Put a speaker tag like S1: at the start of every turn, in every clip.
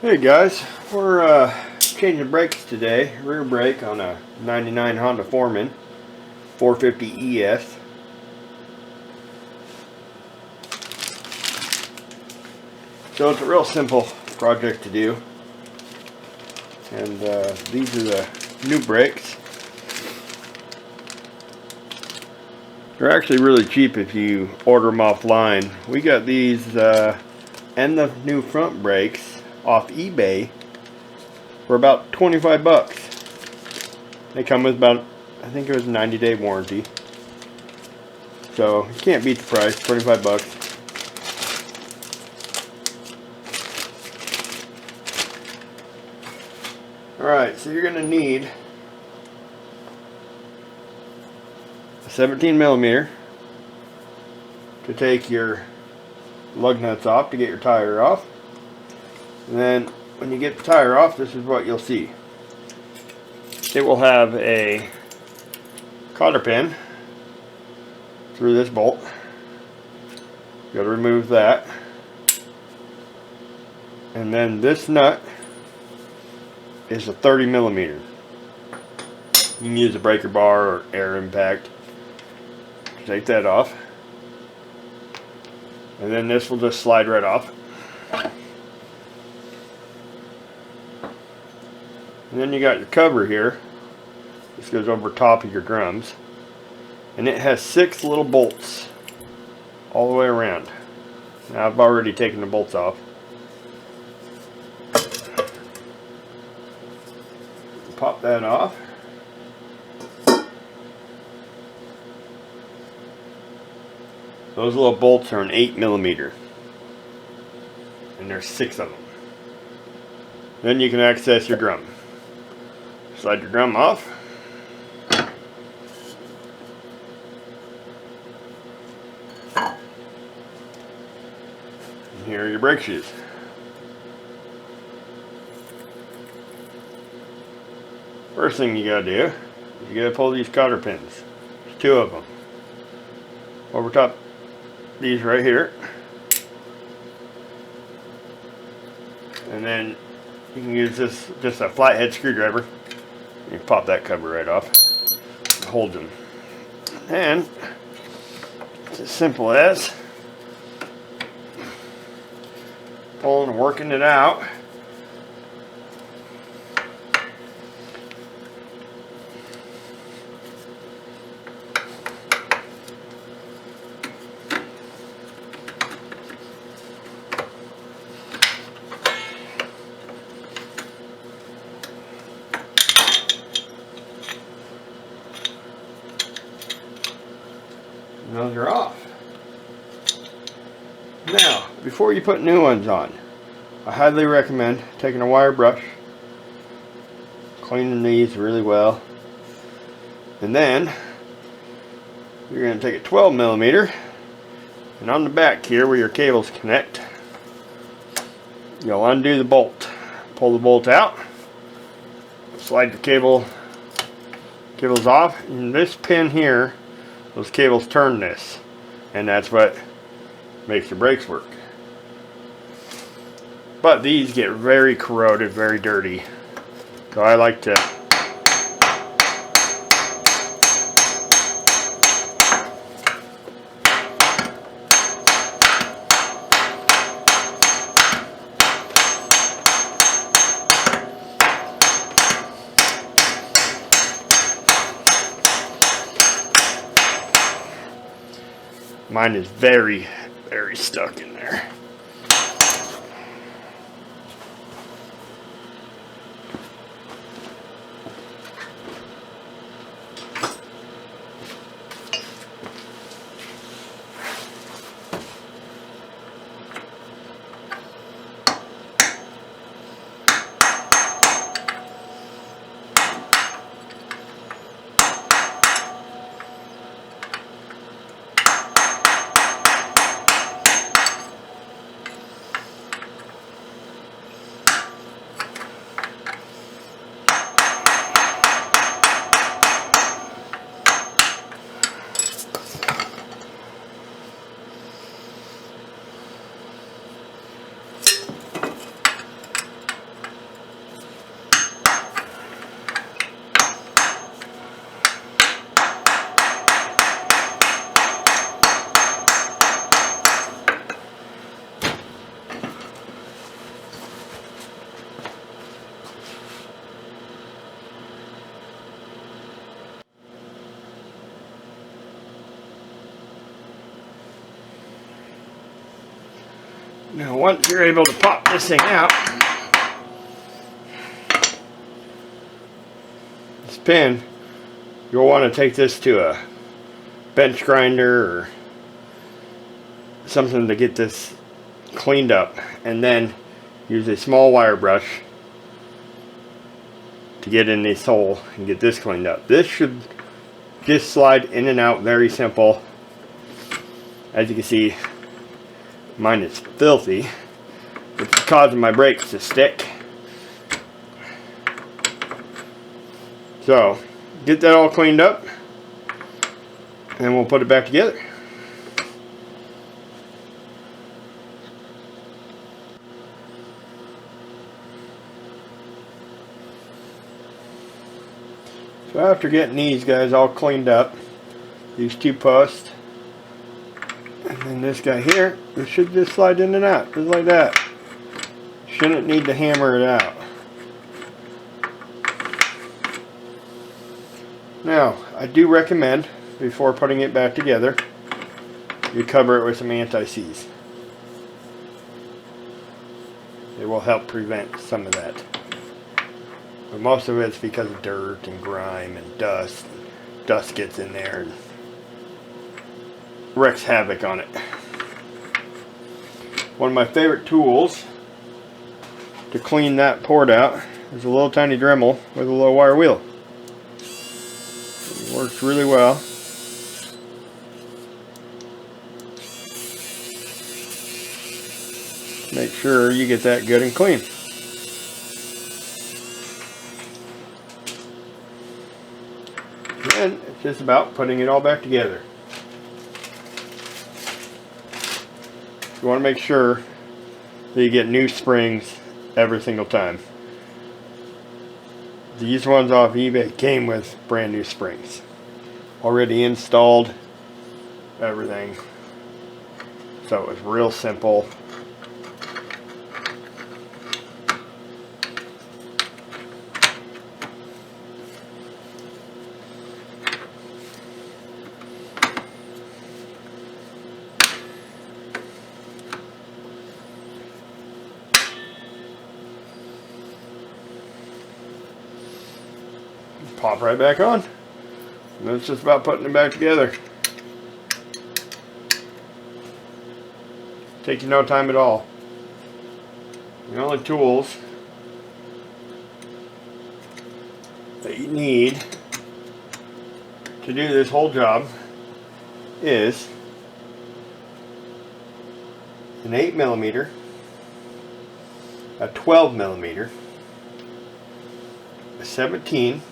S1: Hey guys, we're changing brakes today. Rear brake on a 99 Honda Foreman 450 ES. So it's a real simple project to do. And these are the new brakes. They're actually really cheap if you order them offline. We got these and the new front brakes off eBay for about 25 bucks. They come with about, I think it was a 90-day warranty. So you can't beat the price, 25 bucks. Alright, so you're going to need a 17 millimeter to take your lug nuts off to get your tire off. And then when you get the tire off, this is what you'll see. It will have a cotter pin through this bolt. You got to remove that. And then this nut is a 30 millimeter. You can use a breaker bar or air impact to take that off. And then this will just slide right off. And then you got your cover here. This goes over top of your drums. And it has 6 little bolts all the way around. Now I've already taken the bolts off. Pop that off. Those little bolts are an 8 millimeter. And there's 6 of them. Then you can access your drum. Slide your drum off. And here are your brake shoes. First thing you gotta do is you gotta pull these cotter pins. There's 2 of them. Over top these right here. And then you can use this, just a flathead screwdriver. You pop that cover right off. It holds them. And it's as simple as pulling and working it out. And those are off. Now, before you put new ones on, I highly recommend taking a wire brush, cleaning these really well, and then you're going to take a 12 millimeter, and on the back here where your cables connect, you'll undo the bolt. Pull the bolt out, slide the cables off, and this pin here, those cables turn this, and that's what makes the brakes work. But these get very corroded, very dirty, so I like to mine is very, very stuck in there. Now once you're able to pop this thing out, this pin, you'll want to take this to a bench grinder or something to get this cleaned up, and then use a small wire brush to get in this hole and get this cleaned up. This should just slide in and out, very simple. As you can see, mine is filthy, which is causing my brakes to stick. So get that all cleaned up and we'll put it back together. So after getting these guys all cleaned up, these two posts, and then this guy here, it should just slide in and out, just like that. Shouldn't need to hammer it out. Now, I do recommend, before putting it back together, you cover it with some anti-seize. It will help prevent some of that. But most of it's because of dirt and grime and dust. Dust gets in there and wreaks havoc on it. One of my favorite tools to clean that port out is a little tiny Dremel with a low wire wheel. It works really well. Make sure you get that good and clean. And it's just about putting it all back together. You want to make sure that you get new springs every single time. These ones off eBay came with brand new springs, already installed, everything. So it was real simple. Pop right back on. And then it's just about putting it back together. Takes you no time at all. The only tools that you need to do this whole job is an 8mm, a 12mm, a 17mm,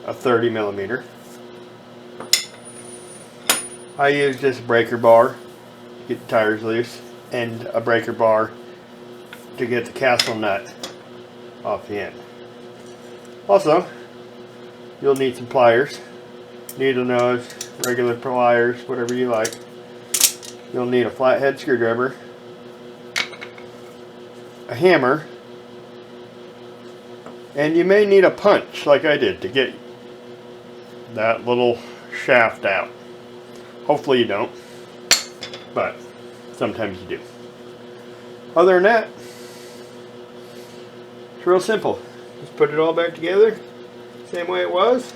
S1: a 30mm. I use this breaker bar to get the tires loose, and a breaker bar to get the castle nut off the end. Also, you'll need some pliers, needle nose, regular pliers, whatever you like. You'll need a flathead screwdriver, a hammer, and you may need a punch like I did to get that little shaft out. Hopefully you don't, but sometimes you do. Other than that, it's real simple. Just put it all back together, same way it was.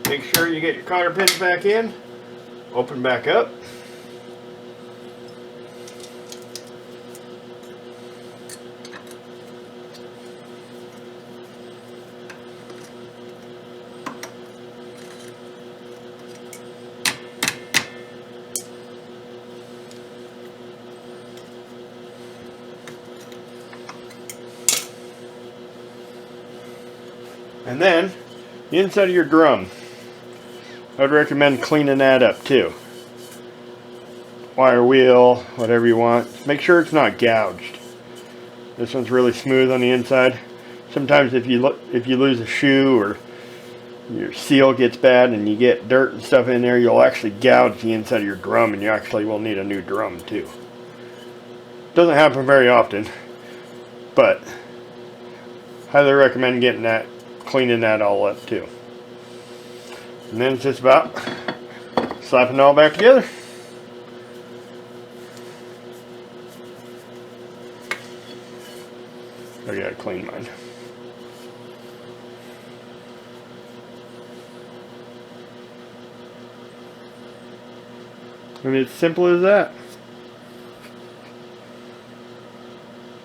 S1: Make sure you get your cotter pins back in, open back up. And then, the inside of your drum, I'd recommend cleaning that up too. Wire wheel, whatever you want. Make sure it's not gouged. This one's really smooth on the inside. Sometimes if you lose a shoe or your seal gets bad and you get dirt and stuff in there, you'll actually gouge the inside of your drum, and you actually will need a new drum too. Doesn't happen very often, but highly recommend getting that, cleaning that all up too. And then it's just about slapping it all back together. I gotta clean mine. And it's simple as that.